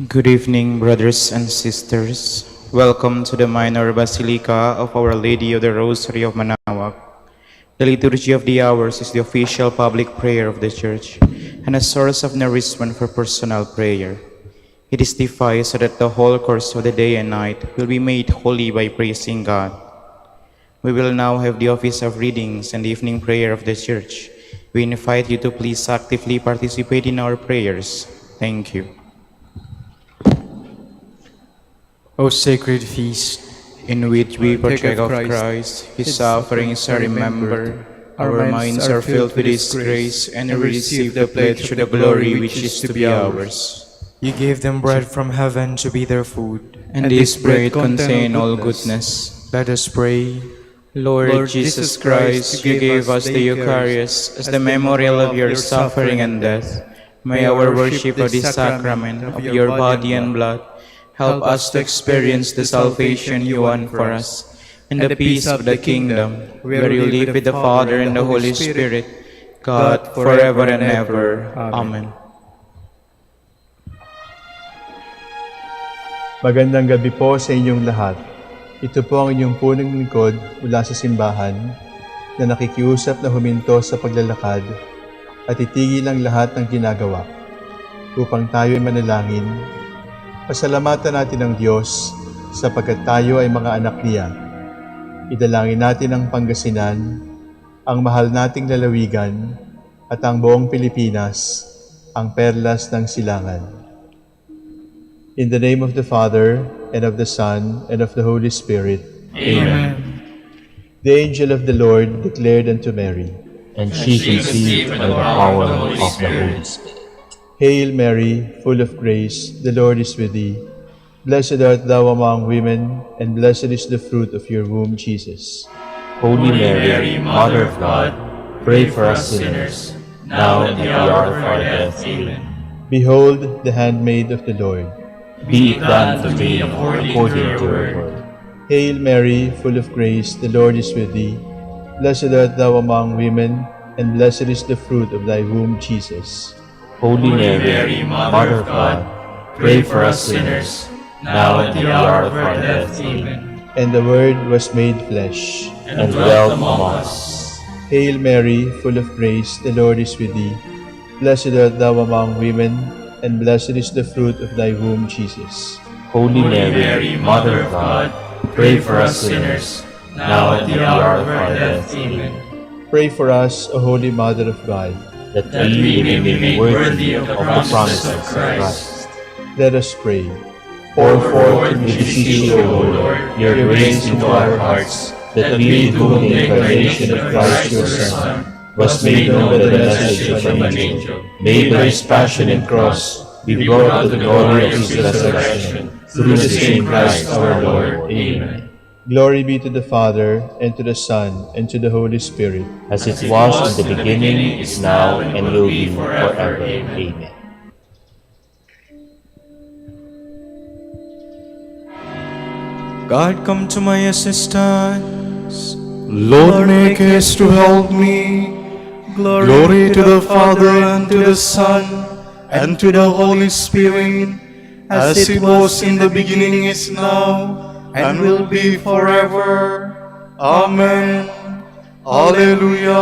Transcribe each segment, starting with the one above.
Good evening, brothers and sisters. Welcome to the Minor Basilica of Our Lady of the Rosary of Manaoag. The Liturgy of the Hours is the official public prayer of the Church and a source of nourishment for personal prayer. It is devised so that the whole course of the day and night will be made holy by praising God. We will now have the office of readings and the evening prayer of the Church. We invite you to please actively participate in our prayers. Thank you. O sacred feast, in which we partake of Christ, His sufferings are remembered, our minds are filled with His grace, and we receive the pledge of the glory which is to be ours. You gave them bread from heaven to be their food, And this bread contains all goodness. Let us pray. Lord Jesus Christ, you gave us the Eucharist as the memorial of your suffering and death. May our worship of this sacrament of your body and blood help us to experience the salvation you won for us, and the peace of the kingdom, where you live with the Father and the Holy Spirit, God, forever and ever. Amen. Magandang gabi po sa inyong lahat. Ito po ang inyong punong lingkod mula sa simbahan na nakikiusap na huminto sa paglalakad at itigil ang lahat ng ginagawa upang tayo ay manalangin. Pasalamatan natin ang Diyos sapagkat tayo ay mga anak niya. Idalangin natin ang Pangasinan, ang mahal nating lalawigan, at ang buong Pilipinas, ang perlas ng silangan. In the name of the Father, and of the Son, and of the Holy Spirit. Amen. The angel of the Lord declared unto Mary, And she conceived by the power of the Holy Spirit. Hail Mary, full of grace, the Lord is with thee. Blessed art thou among women, and blessed is the fruit of your womb, Jesus. Holy Mary, Mother of God, pray for us sinners, now and at the hour of our death. Amen. Behold the handmaid of the Lord. Be it done to me according to your word. Hail Mary, full of grace, the Lord is with thee. Blessed art thou among women, and blessed is the fruit of thy womb, Jesus. Holy Mary, Mother of God, pray for us sinners, now and at the hour of our death. Amen. And the Word was made flesh, and dwelt among us. Hail Mary, full of grace, the Lord is with thee. Blessed art thou among women, and blessed is the fruit of thy womb, Jesus. Holy Mary, Mother of God, pray for us sinners, now and at the hour of our death. Amen. Pray for us, O Holy Mother of God, that we may be made worthy of the promises of Christ. Let us pray. Pour forth, we beseech you, O Lord, your grace into our hearts, that we, to whom the incarnation of Christ your Son was made known by the message of an angel, may by his passion and cross be brought to the glory of his resurrection, through the same Christ our Lord. Amen. Glory be to the Father, and to the Son, and to the Holy Spirit. As it was in the beginning, is now, and will be forever. Amen. God, come to my assistance. Lord, make haste to help me. Glory to the Father, and to the Son, and to the Holy Spirit, as it was in the beginning, is now, and will be forever. Amen. Alleluia.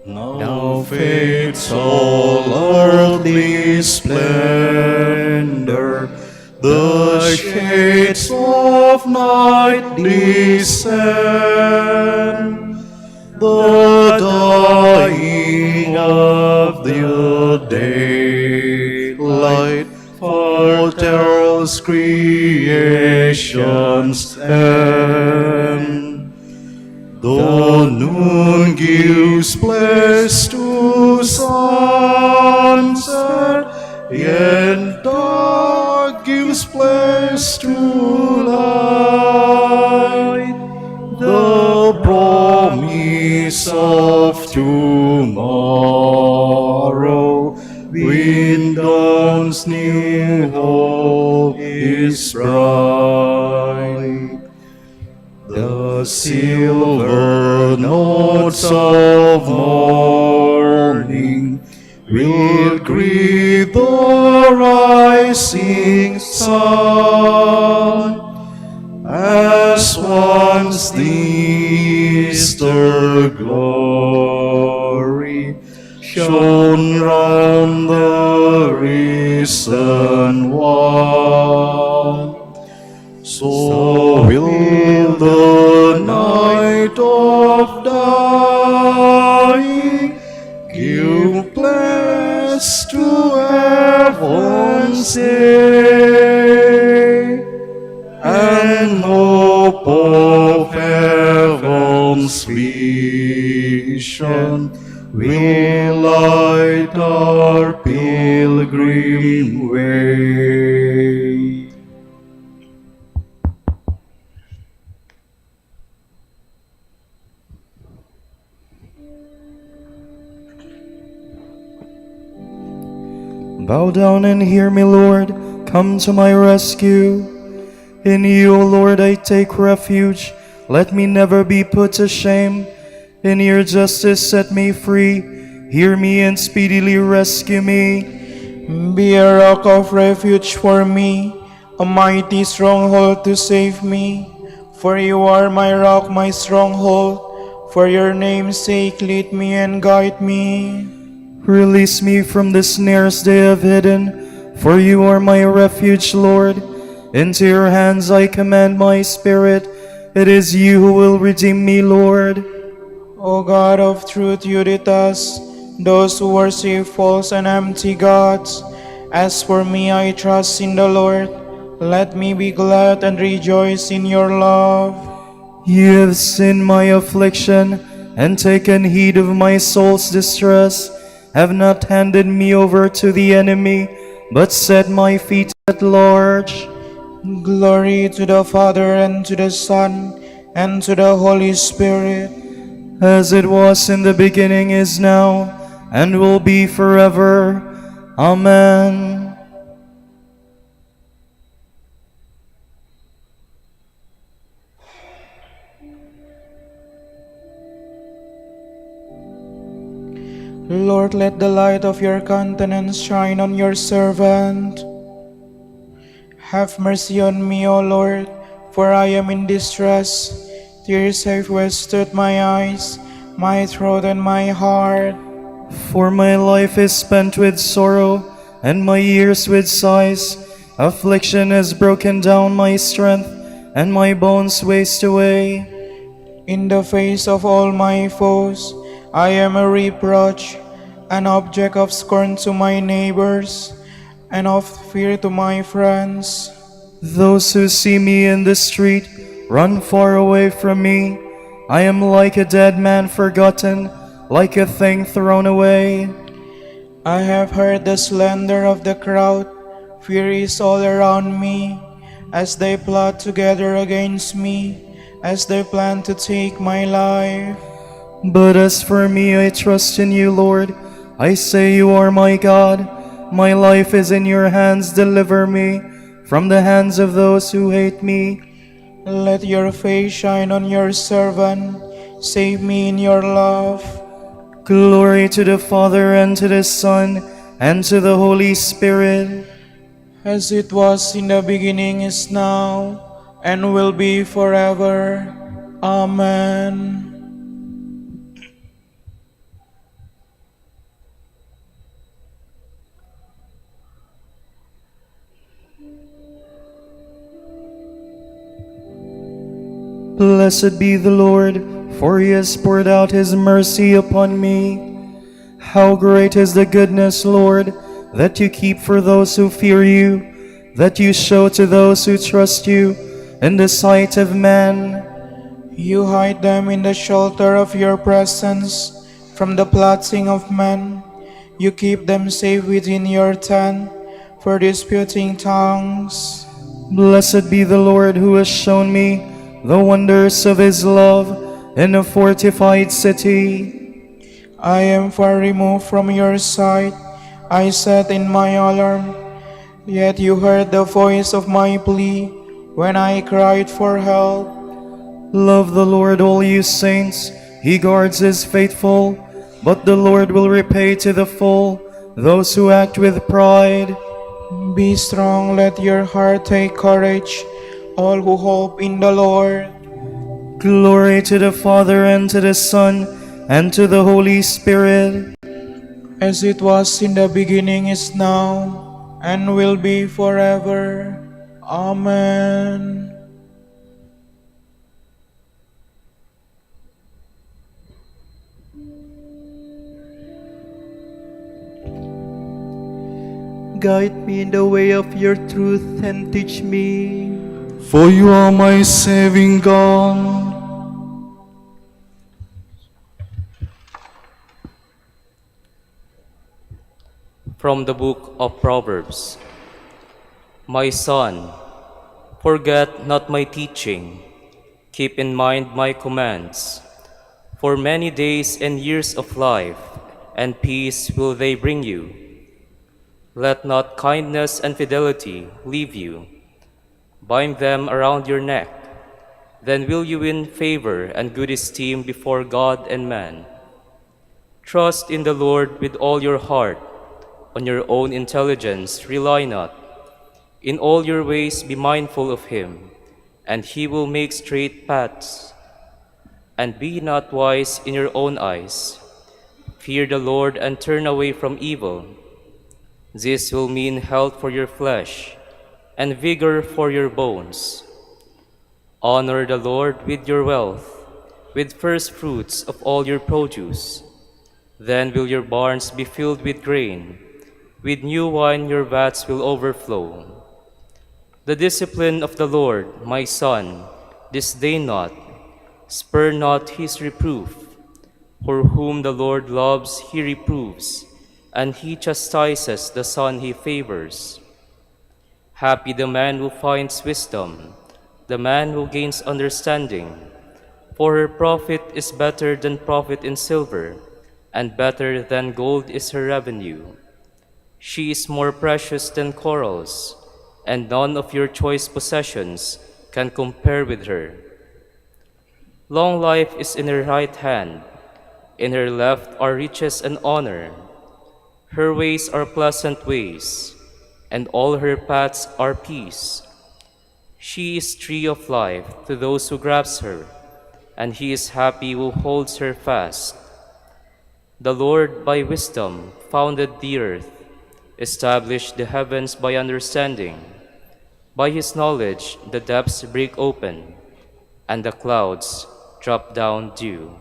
Now fades all earthly splendor, the shades of night descend, the dying of the daylight foretells creation's end. The noon gives place to sunset, yet dark gives place to light. The promise of tomorrow Zion's new hope is bright. The silver notes of morning will greet the rising sun, as once the Easter glory shone round the risen one. So will the night of dying give place to heaven's day, and hope of heaven's vision will light our pilgrim way. Bow down and hear me, Lord. Come to my rescue. In you, O Lord, I take refuge. Let me never be put to shame. In your justice, set me free. Hear me and speedily rescue me. Be a rock of refuge for me, a mighty stronghold to save me. For you are my rock, my stronghold. For your name's sake, lead me and guide me. Release me from the snares they have hidden, for you are my refuge, Lord. Into your hands I commend my spirit. It is you who will redeem me, Lord. O God of truth, you detest those who worship false and empty gods. As for me, I trust in the Lord. Let me be glad and rejoice in your love. You have seen my affliction and taken heed of my soul's distress. Have not handed me over to the enemy, but set my feet at large. Glory to the Father, and to the Son, and to the Holy Spirit. As it was in the beginning, is now, and will be forever. Amen. Lord, let the light of your countenance shine on your servant. Have mercy on me, O Lord, for I am in distress. Tears have wasted my eyes, my throat, and my heart. For my life is spent with sorrow, and my years with sighs. Affliction has broken down my strength, and my bones waste away. In the face of all my foes, I am a reproach, an object of scorn to my neighbors, and of fear to my friends. Those who see me in the street run far away from me. I am like a dead man forgotten, like a thing thrown away. I have heard the slander of the crowd. Fear is all around me, as they plot together against me, as they plan to take my life. But as for me, I trust in you, Lord. I say you are my God. My life is in your hands. Deliver me from the hands of those who hate me. Let your face shine on your servant. Save me in your love. Glory to the Father, and to the Son, and to the Holy Spirit. As it was in the beginning, is now, and will be forever. Amen. Blessed be the Lord, for he has poured out his mercy upon me. How great is the goodness, Lord, that you keep for those who fear you, that you show to those who trust you in the sight of man. You hide them in the shelter of your presence from the plotting of men. You keep them safe within your tent for disputing tongues. Blessed be the Lord who has shown me the wonders of his love in a fortified city. I am far removed from your sight. I said in my alarm, Yet you heard the voice of my plea when I cried for help. Love the Lord, all you saints. He guards his faithful, but the Lord will repay to the full those who act with pride. Be strong, let your heart take courage, all who hope in the Lord. Glory to the Father, and to the Son, and to the Holy Spirit. As it was in the beginning, is now, and will be forever. Amen. Guide me in the way of your truth and teach me. For you are my saving God. From the book of Proverbs. My son, forget not my teaching, keep in mind my commands. For many days and years of life and peace will they bring you. Let not kindness and fidelity leave you. Bind them around your neck, then will you win favor and good esteem before God and man. Trust in the Lord with all your heart. On your own intelligence rely not. In all your ways be mindful of him, and he will make straight paths. And be not wise in your own eyes. Fear the Lord and turn away from evil. This will mean health for your flesh and vigor for your bones. Honor the Lord with your wealth, with first fruits of all your produce. Then will your barns be filled with grain. With new wine your vats will overflow. The discipline of the Lord, my son, disdain not, spurn not his reproof. For whom the Lord loves he reproves, and he chastises the son he favors. Happy the man who finds wisdom, the man who gains understanding. For her profit is better than profit in silver, and better than gold is her revenue. She is more precious than corals, and none of your choice possessions can compare with her. Long life is in her right hand, in her left are riches and honor. Her ways are pleasant ways, and all her paths are peace. She is tree of life to those who grasp her, and he is happy who holds her fast. The Lord by wisdom founded the earth, established the heavens by understanding. By his knowledge the depths break open, and the clouds drop down dew.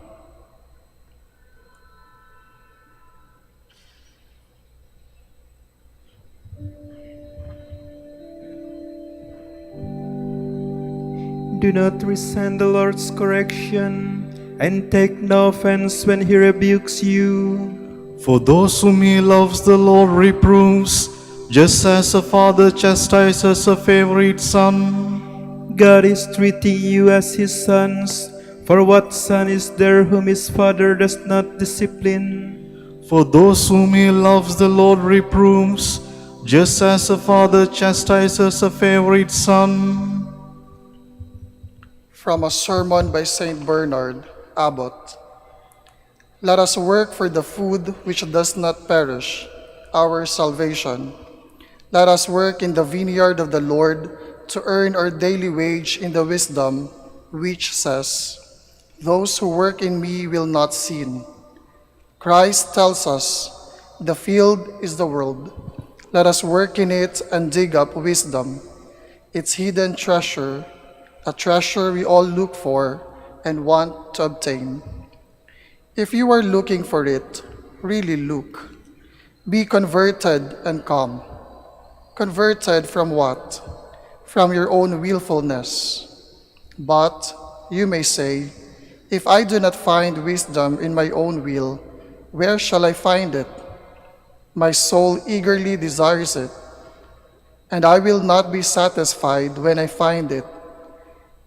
Do not resent the Lord's correction, and take no offense when he rebukes you. For those whom he loves, the Lord reproves, just as a father chastises a favorite son. God is treating you as his sons. For what son is there whom his father does not discipline? For those whom he loves, the Lord reproves, just as a father chastises a favorite son. From a sermon by Saint Bernard, Abbot. Let us work for the food which does not perish, our salvation. Let us work in the vineyard of the Lord to earn our daily wage in the wisdom which says, "Those who work in me will not sin." Christ tells us, "The field is the world. Let us work in it and dig up wisdom, its hidden treasure, a treasure we all look for and want to obtain." If you are looking for it, really look. Be converted and come. Converted from what? From your own willfulness. But you may say, "If I do not find wisdom in my own will, where shall I find it? My soul eagerly desires it, and I will not be satisfied when I find it.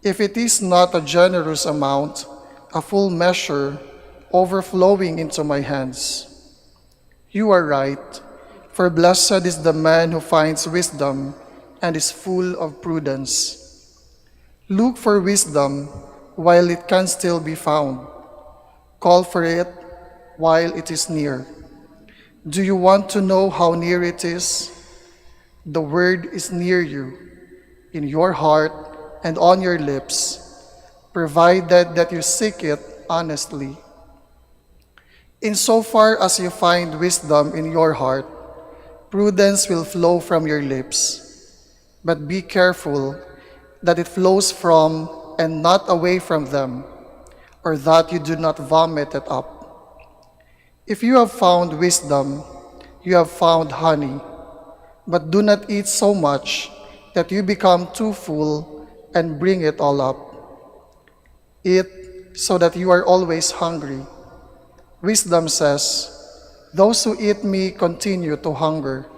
If it is not a generous amount, a full measure, overflowing into my hands." You are right, For blessed is the man who finds wisdom and is full of prudence. Look for wisdom while it can still be found. Call for it while it is near. Do you want to know how near it is? The word is near you, in your heart and on your lips, provided that you seek it honestly. Insofar as you find wisdom in your heart, prudence will flow from your lips. But be careful that it flows from and not away from them, or that you do not vomit it up. If you have found wisdom, you have found honey, but do not eat so much that you become too full and bring it all up. Eat so that you are always hungry. Wisdom says, "Those who eat me continue to hunger."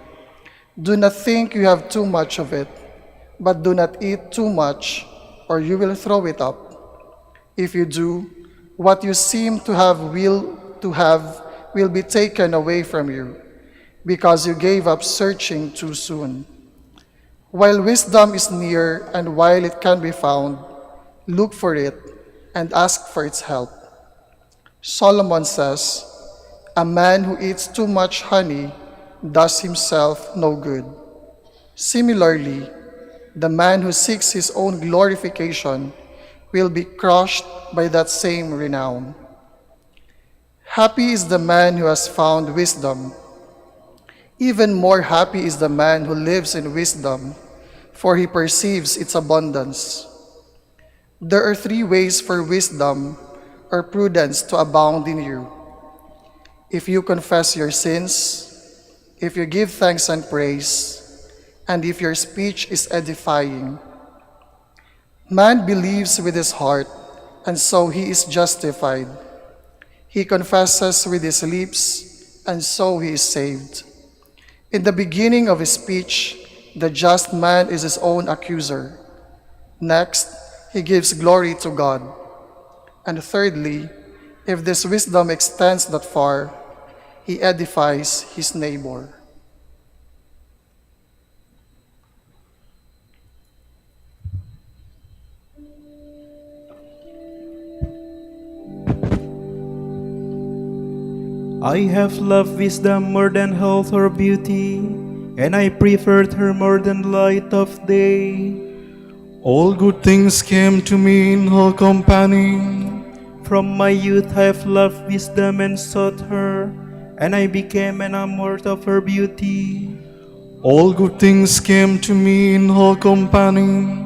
Do not think you have too much of it, but do not eat too much, or you will throw it up. If you do, what you seem to have will be taken away from you, because you gave up searching too soon. While wisdom is near and while it can be found, look for it and ask for its help. Solomon says, "A man who eats too much honey does himself no good." Similarly, the man who seeks his own glorification will be crushed by that same renown. Happy is the man who has found wisdom. Even more happy is the man who lives in wisdom, for he perceives its abundance. There are three ways for wisdom or prudence to abound in you: if you confess your sins, if you give thanks and praise, and if your speech is edifying. Man believes with his heart, and so he is justified. He confesses with his lips, and so he is saved. In the beginning of his speech, the just man is his own accuser. Next, he gives glory to God. And thirdly, if this wisdom extends that far, he edifies his neighbor. I have loved wisdom more than health or beauty, and I preferred her more than light of day. All good things came to me in her company. From my youth I have loved wisdom and sought her, and I became enamored of her beauty. All good things came to me in her company.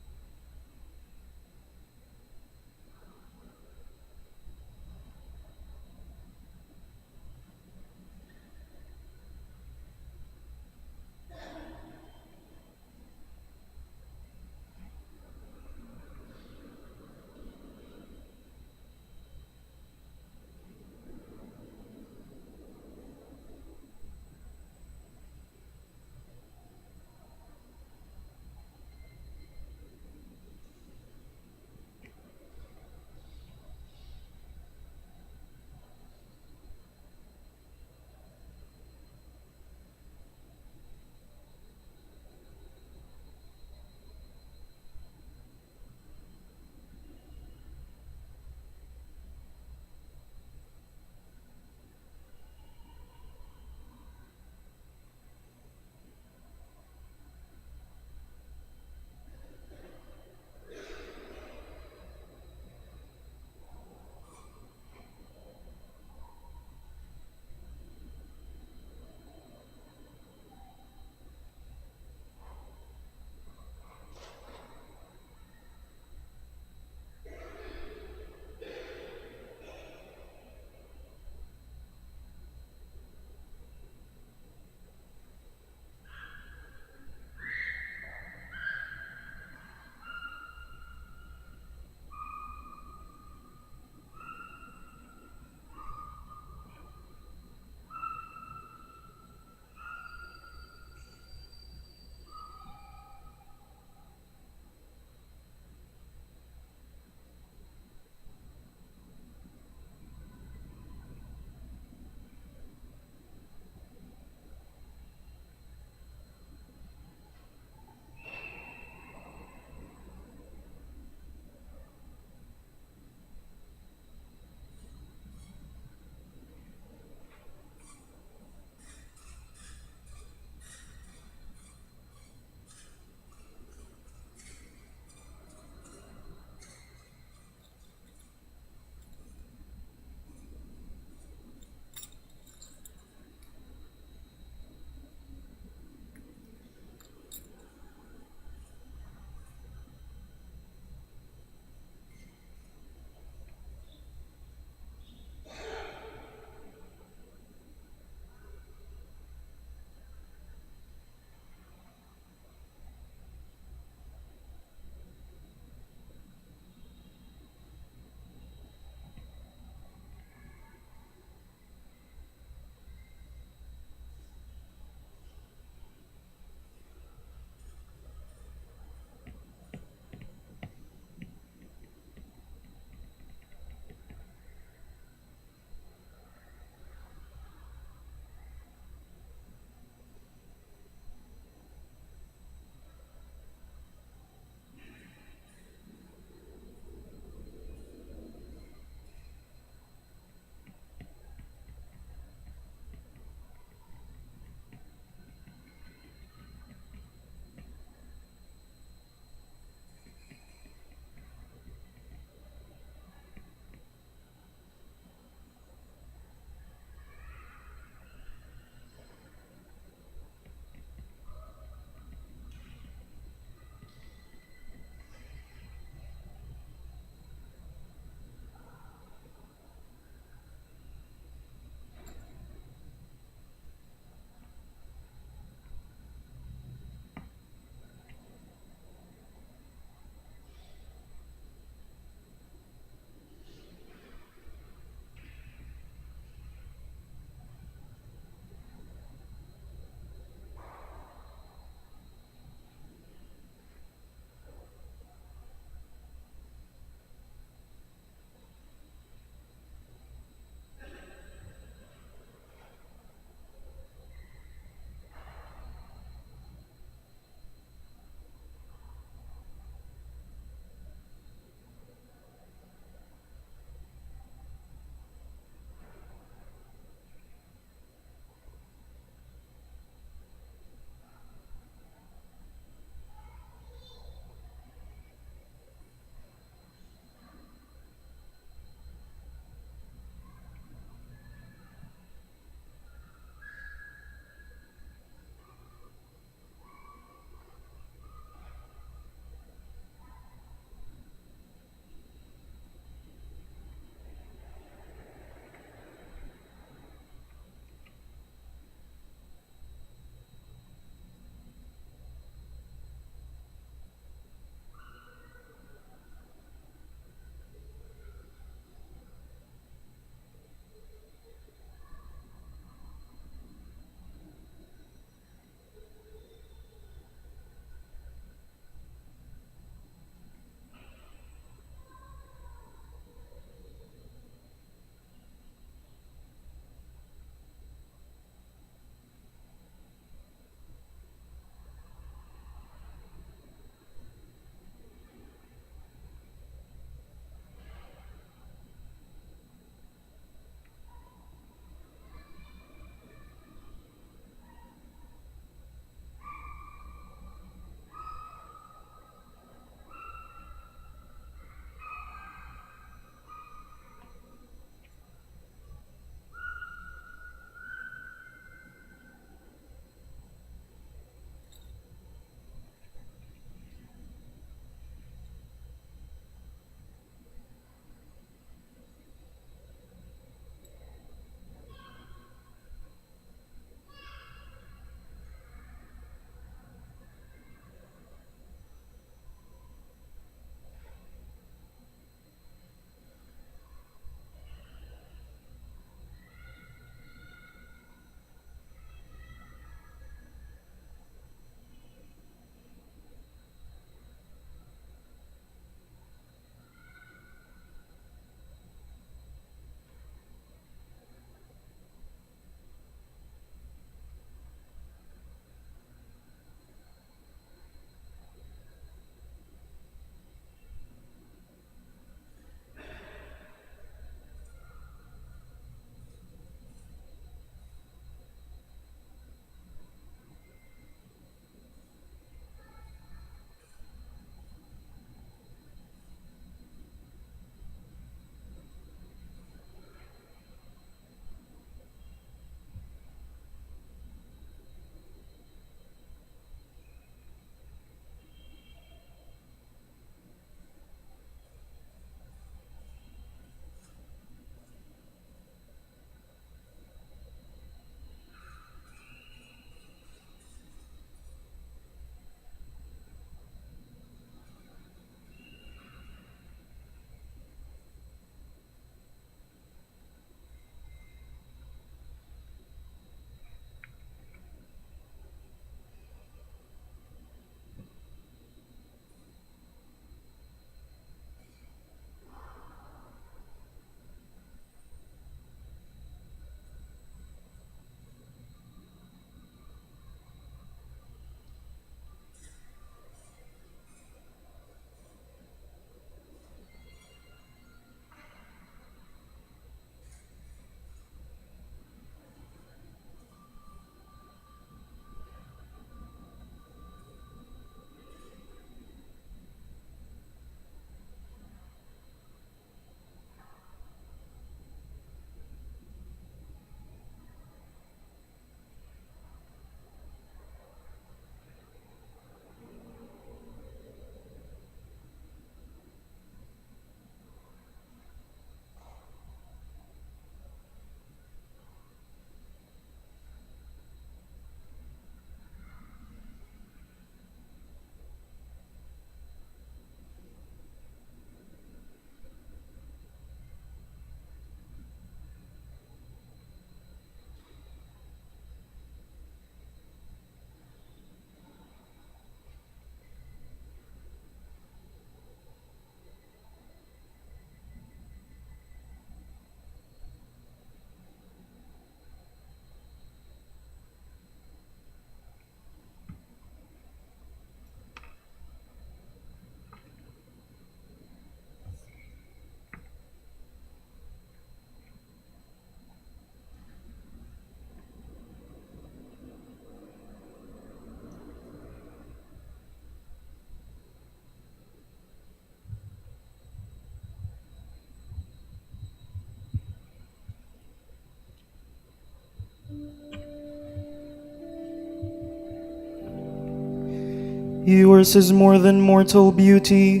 Yours is more than mortal beauty.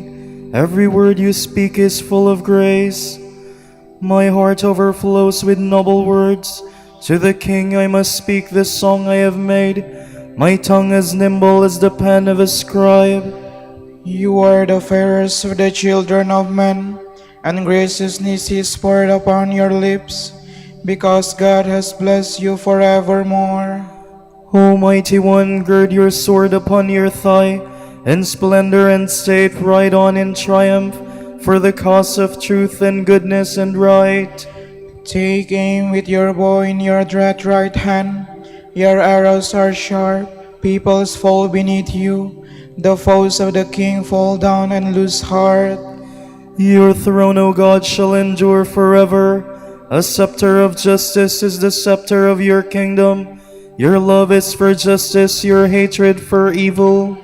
Every word you speak is full of grace. My heart overflows with noble words. To the King I must speak this song I have made. My tongue as nimble as the pen of a scribe. You are the fairest of the children of men, and graciousness is poured upon your lips, because God has blessed you forevermore. O mighty one, gird your sword upon your thigh. In splendor and state ride on in triumph, for the cause of truth and goodness and right. Take aim with your bow in your dread right hand. Your arrows are sharp, peoples fall beneath you. The foes of the king fall down and lose heart. Your throne, O God, shall endure forever. A scepter of justice is the scepter of your kingdom. Your love is for justice, your hatred for evil.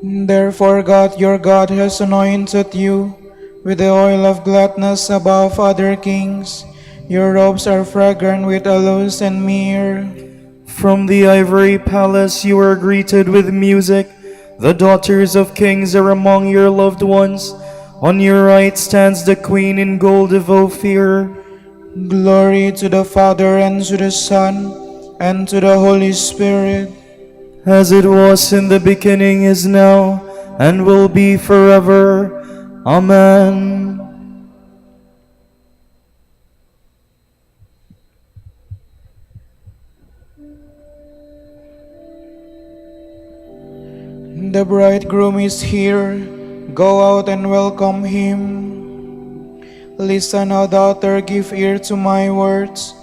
Therefore God your God has anointed you with the oil of gladness above other kings. Your robes are fragrant with aloes and myrrh. From the ivory palace you are greeted with music. The daughters of kings are among your loved ones. On your right stands the queen in gold of Ophir. Glory to the Father and to the Son and to the Holy Spirit. As it was in the beginning, is now, and will be forever. Amen. The bridegroom is here. Go out and welcome him. Listen, O daughter, give ear to my words.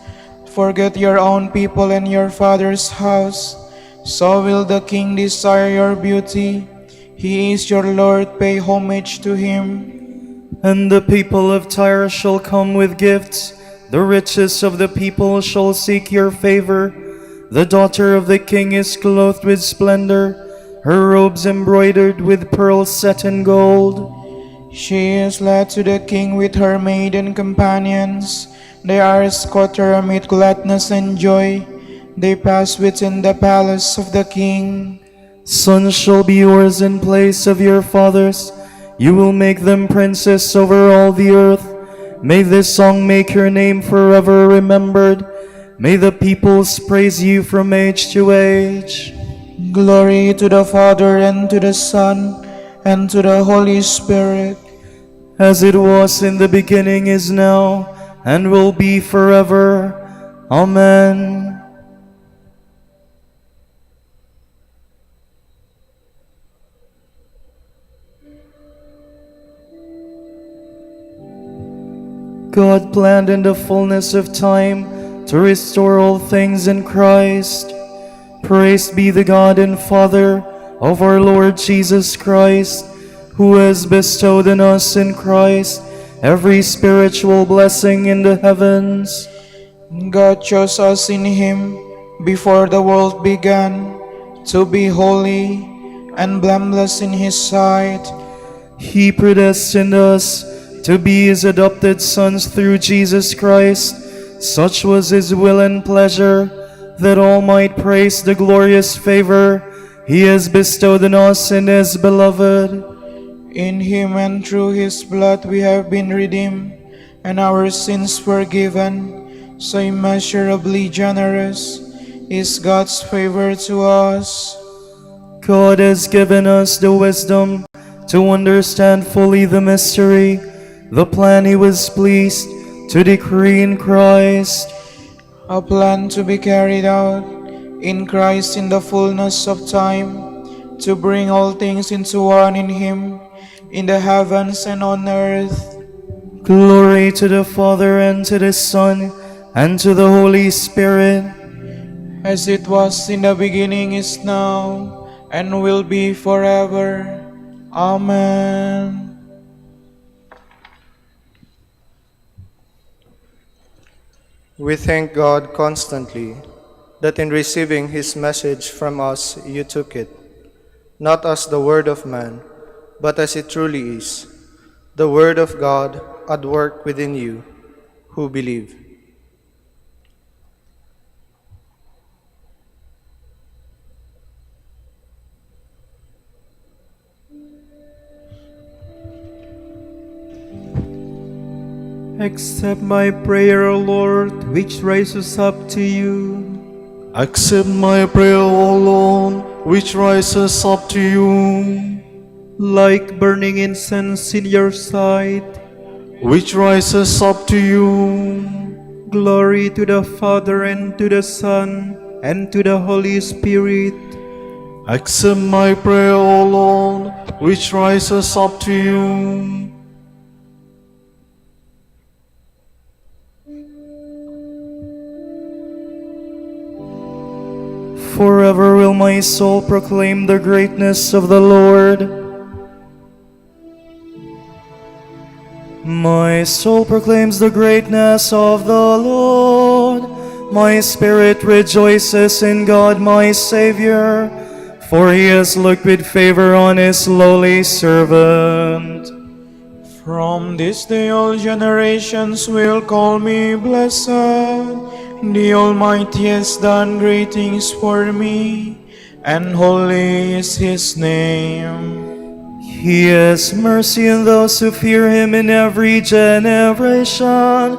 Forget your own people and your father's house. So will the king desire your beauty. He is your Lord, pay homage to him. And the people of Tyre shall come with gifts. The richest of the people shall seek your favor. The daughter of the king is clothed with splendor, her robes embroidered with pearls set in gold. She is led to the king with her maiden companions. They are escorted amid gladness and joy. They pass within the palace of the king. Sons shall be yours in place of your fathers. You will make them princes over all the earth. May this song make your name forever remembered. May the peoples praise you from age to age. Glory to the Father and to the Son and to the Holy Spirit. As it was in the beginning, is now, and will be forever. Amen. God planned in the fullness of time to restore all things in Christ. Praised be the God and Father of our Lord Jesus Christ, who has bestowed on us in Christ every spiritual blessing in the heavens. God chose us in him before the world began to be holy and blameless in his sight. He predestined us to be his adopted sons through Jesus Christ. Such was his will and pleasure, that all might praise the glorious favor he has bestowed on us in his beloved. In him and through his blood we have been redeemed, and our sins forgiven. So immeasurably generous is God's favor to us. God has given us the wisdom to understand fully the mystery, the plan he was pleased to decree in Christ. A plan to be carried out in Christ in the fullness of time, to bring all things into one in him, in the heavens and on earth. Glory to the Father and to the Son and to the Holy Spirit. As it was in the beginning, is now, and will be forever. Amen. We thank God constantly that in receiving his message from us you took it, not as the word of man, but as it truly is, the word of God at work within you who believe. Accept my prayer, O Lord, which rises up to you. Accept my prayer, O Lord, which rises up to you, Like burning incense in your sight. which rises up to you. Glory to the Father, and to the Son, and to the Holy Spirit. Accept my prayer, O Lord, which rises up to you. Forever will my soul proclaim the greatness of the Lord. My soul proclaims the greatness of the Lord. My spirit rejoices in God my Savior, for he has looked with favor on his lowly servant. From this day all generations will call me blessed. The Almighty has done great things for me, and holy is his name. He has mercy on those who fear him in every generation.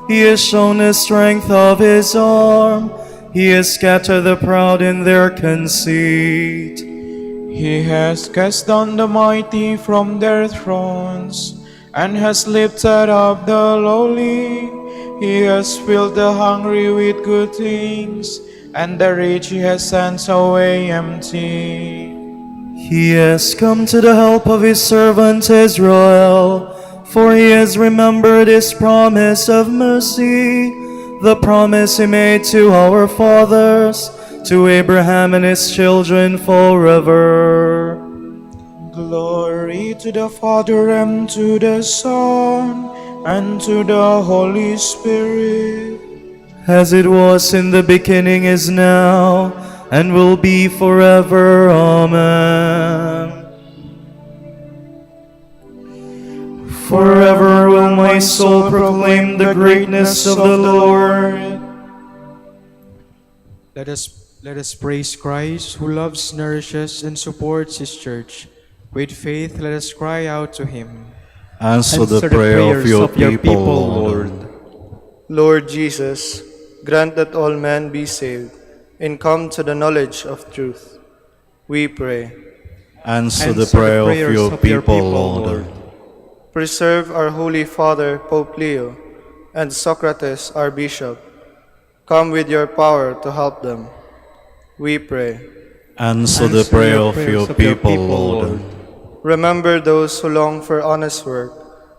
He has shown the strength of his arm. He has scattered the proud in their conceit. He has cast down the mighty from their thrones, and has lifted up the lowly. He has filled the hungry with good things, and the rich he has sent away empty. He has come to the help of his servant Israel, for he has remembered his promise of mercy, the promise he made to our fathers, to Abraham and his children forever. Glory to the Father, and to the Son, and to the Holy Spirit. As it was in the beginning, is now, and will be forever. Amen. Forever will my soul proclaim the greatness of the Lord. Let us praise Christ, who loves, nourishes, and supports his church. With faith, let us cry out to him. Answer the prayer of your people, Lord. Lord Jesus, grant that all men be saved and come to the knowledge of truth. We pray. Answer the prayer of your people, Lord. Preserve our Holy Father, Pope Leo, and Socrates, our Bishop. Come with your power to help them. We pray. Answer the prayer of your people, Lord. Remember those who long for honest work,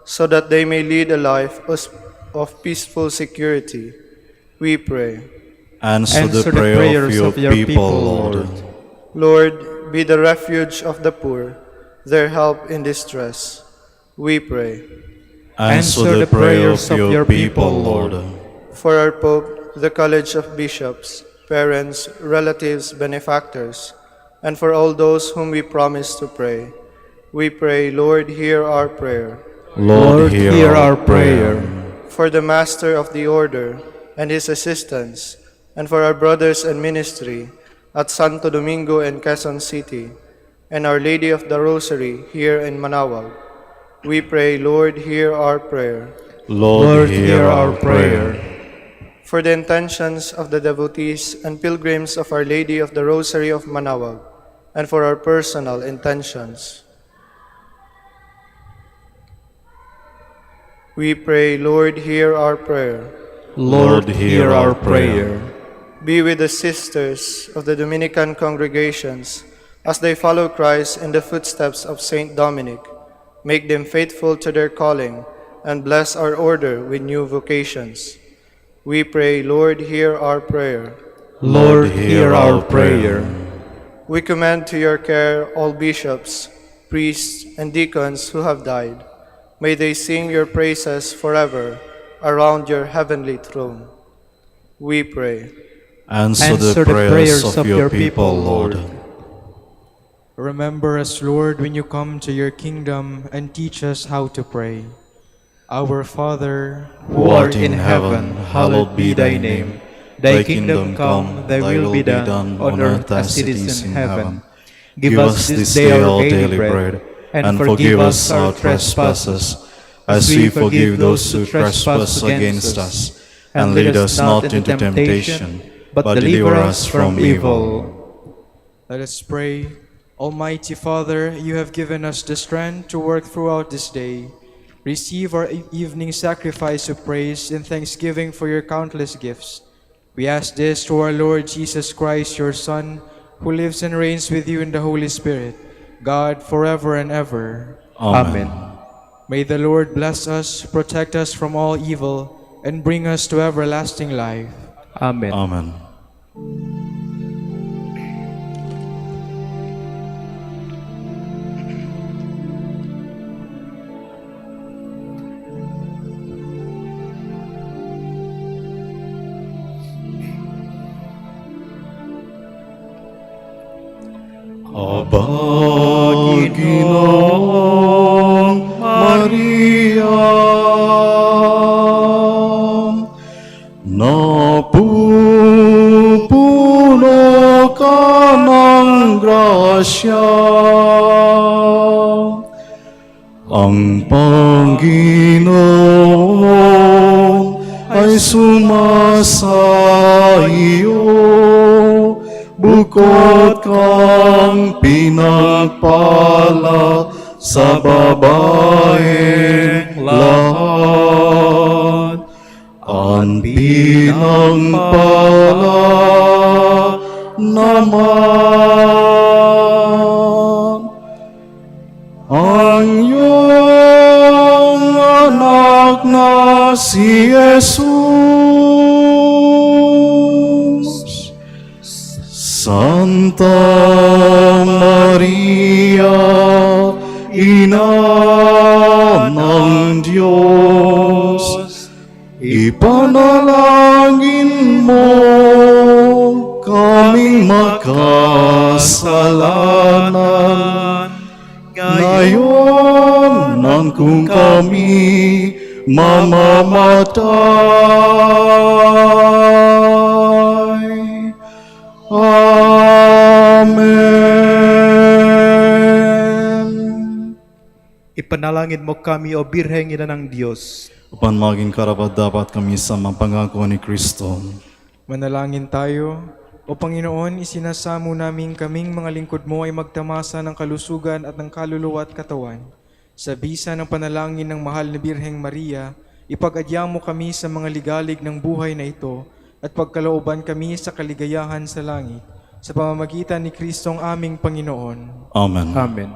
so that they may lead a life of peaceful security. We pray. Answer the prayer of your people, Lord. Lord, be the refuge of the poor, their help in distress. We pray. Answer the prayer of your people, Lord. For our Pope, the College of Bishops, parents, relatives, benefactors, and for all those whom we promise to pray, we pray, Lord, hear our prayer. Lord, hear our prayer. For the Master of the Order and his assistants, and for our brothers in ministry at Santo Domingo and Quezon City, and Our Lady of the Rosary here in Manaoag, we pray, Lord, hear our prayer. Lord, hear our prayer. For the intentions of the devotees and pilgrims of Our Lady of the Rosary of Manaoag, and for our personal intentions, we pray, Lord, hear our prayer. Lord, hear our prayer. Be with the sisters of the Dominican congregations as they follow Christ in the footsteps of Saint Dominic. Make them faithful to their calling and bless our order with new vocations. We pray, Lord, hear our prayer. Lord, hear our prayer. We commend to your care all bishops, priests, and deacons who have died. May they sing your praises forever around your heavenly throne. We pray. Answer the prayers of your people, Lord. Remember us, Lord, when you come to your kingdom, and teach us how to pray. Our Father, Who art in heaven, hallowed be thy name. Thy kingdom come, thy will be done, on earth as it is in heaven. Give us this day our daily bread, and forgive us our trespasses, as we forgive those who trespass against us. And lead us not into temptation, but deliver us from evil. Let us pray. Almighty Father, you have given us the strength to work throughout this day. Receive our evening sacrifice of praise and thanksgiving for your countless gifts. We ask this through our Lord Jesus Christ, your Son, who lives and reigns with you in the Holy Spirit, God, forever and ever. Amen. May the Lord bless us, protect us from all evil, and bring us to everlasting life. Amen. Amen. Aba, Ginoong Maria, napupuno ka ng grasya. Ang Panginoon ay sumasa iyo. Bukod kang pinagpala sa babaeng lahat. Ang pinagpala naman ang iyong anak na si Jesus. Santa Maria, Ina ng Diyos, ipanalangin mo kaming makasalanan, ngayon nang kung kami mamamatay. Amen. Ipanalangin mo kami, O Birheng Ina ng Diyos, Upang maging karapat-dapat kami sa mga pangako ni Kristo. Manalangin tayo. O Panginoon, isinasamo namin kaming mga lingkod mo ay magtamasa ng kalusugan at ng kaluluwa at katawan. Sa bisa ng panalangin ng mahal na Birheng Maria, ipag-adya mo kami sa mga ligalig ng buhay na ito at pagkalooban kami sa kaligayahan sa langit, sa pamamagitan ni Kristong aming Panginoon. Amen. Amen.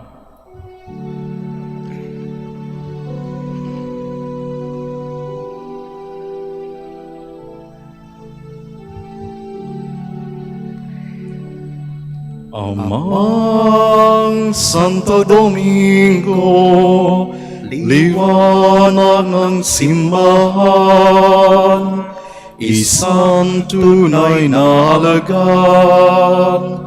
Amang Santo Domingo, liwanag ng simbahan, isang tunay na alagad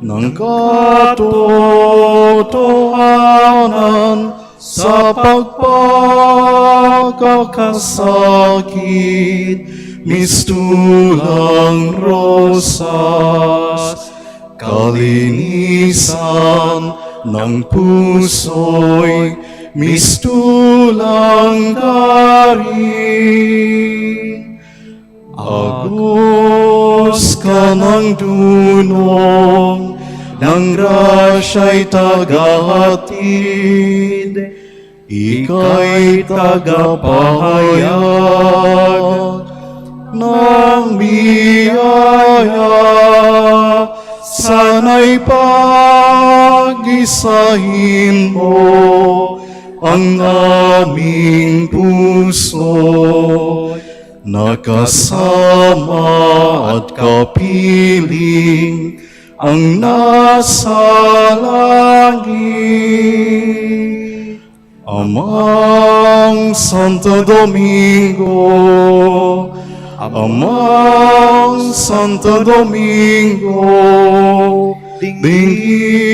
ng katotohanan sa pagpapakasakit, mistulang rosas, kalinisan ng puso'y mistulang garing. Agos ka ng dunong, ng grasya'y tagahatid, ika'y tagapahayag ng biyaya. Sana'y pag-isahin mo ang aming puso, nakasama at kapiling ang nasa langit. Amang Santo Domingo, Amang Santo Domingo, dingin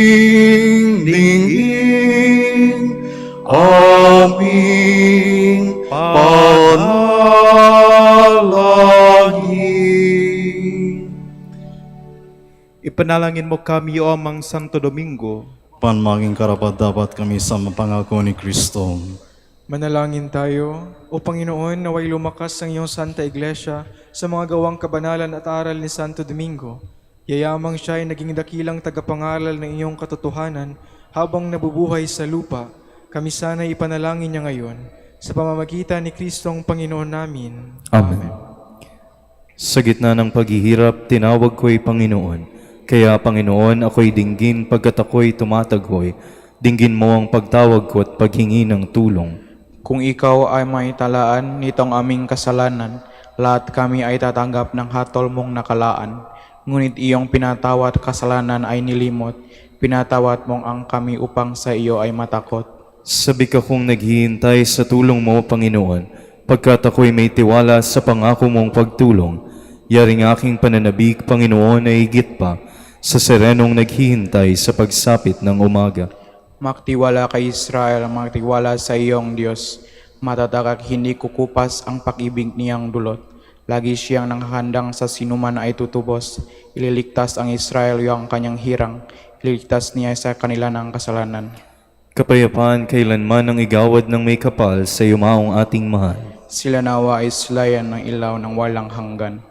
aming panalangin. Ipanalangin mo kami, O Amang Santo Domingo, Upang maging karapat-dapat kami sa mapangako ni Kristo. Manalangin tayo. O Panginoon, naway lumakas ang iyong Santa Iglesia sa mga gawang kabanalan at aral ni Santo Domingo. Yayamang siya ay naging dakilang tagapangaral ng iyong katotohanan habang nabubuhay sa lupa. Kami sana ipanalangin niya ngayon sa pamamagitan ni Kristong Panginoon namin. Amen. Sa gitna ng paghihirap, tinawag ko'y Panginoon. Kaya Panginoon, ako'y dinggin pagkat ako'y tumataghoy. Dinggin mo ang pagtawag ko at paghingi ng tulong. Kung ikaw ay may talaan nitong aming kasalanan, lahat kami ay tatanggap ng hatol mong nakalaan. Ngunit iyong pinatawat kasalanan ay nilimot, pinatawat mong ang kami upang sa iyo ay matakot. Sabik akong naghihintay sa tulong mo, Panginoon, pagkat ako'y may tiwala sa pangako mong pagtulong. Yaring aking pananabik, Panginoon, ay higit pa sa serenong naghihintay sa pagsapit ng umaga. Magtiwala kay Israel, magtiwala sa iyong Diyos. Matatag at hindi kukupas ang pag-ibig niyang dulot. Lagi siyang nanghahandang sa sinuman ay tutubos. Ililigtas ang Israel yung kanyang hirang. Ililigtas niya sa kanila ng kasalanan. Kapayapaan kailanman ang igawad ng may kapal sa yumaong ating mahal. Sila nawa ay silayan ng ilaw ng walang hanggan.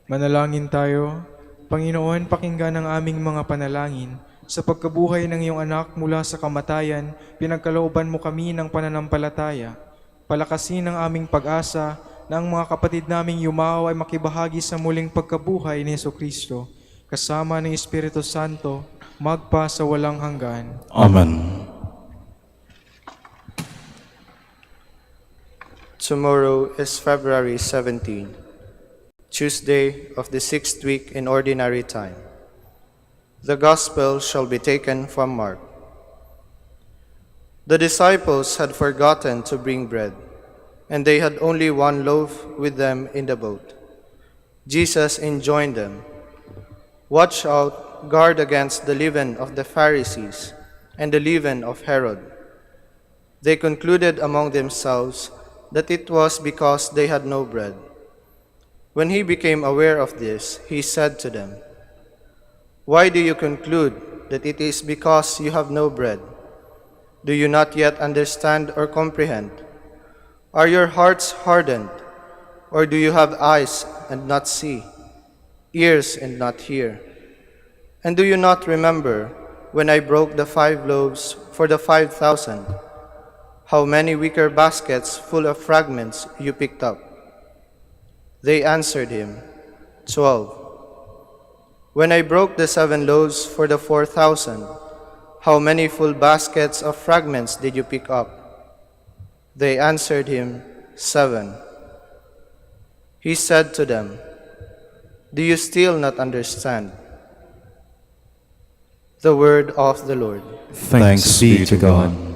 Manalangin tayo. Panginoon, pakinggan ang aming mga panalangin. Sa pagkabuhay ng iyong anak mula sa kamatayan, pinagkalooban mo kami ng pananampalataya. Palakasin ang aming pag-asa na ang mga kapatid naming yumao ay makibahagi sa muling pagkabuhay ni Jesucristo, kasama ng Espiritu Santo, magpa sa walang hanggan. Amen. Tomorrow is February 17, Tuesday of the 6th week in Ordinary Time. The Gospel shall be taken from Mark. The disciples had forgotten to bring bread, and they had only one loaf with them in the boat. Jesus enjoined them, "Watch out, guard against the leaven of the Pharisees and the leaven of Herod." They concluded among themselves that it was because they had no bread. When he became aware of this, he said to them, "Why do you conclude that it is because you have no bread? Do you not yet understand or comprehend? Are your hearts hardened? Or do you have eyes and not see, ears and not hear? And do you not remember when I broke the 5 loaves for the 5,000, how many wicker baskets full of fragments you picked up?" They answered him, 12. "When I broke the 7 loaves for the 4,000, how many full baskets of fragments did you pick up?" They answered him, 7. He said to them, "Do you still not understand?" The word of the Lord. Thanks be to God.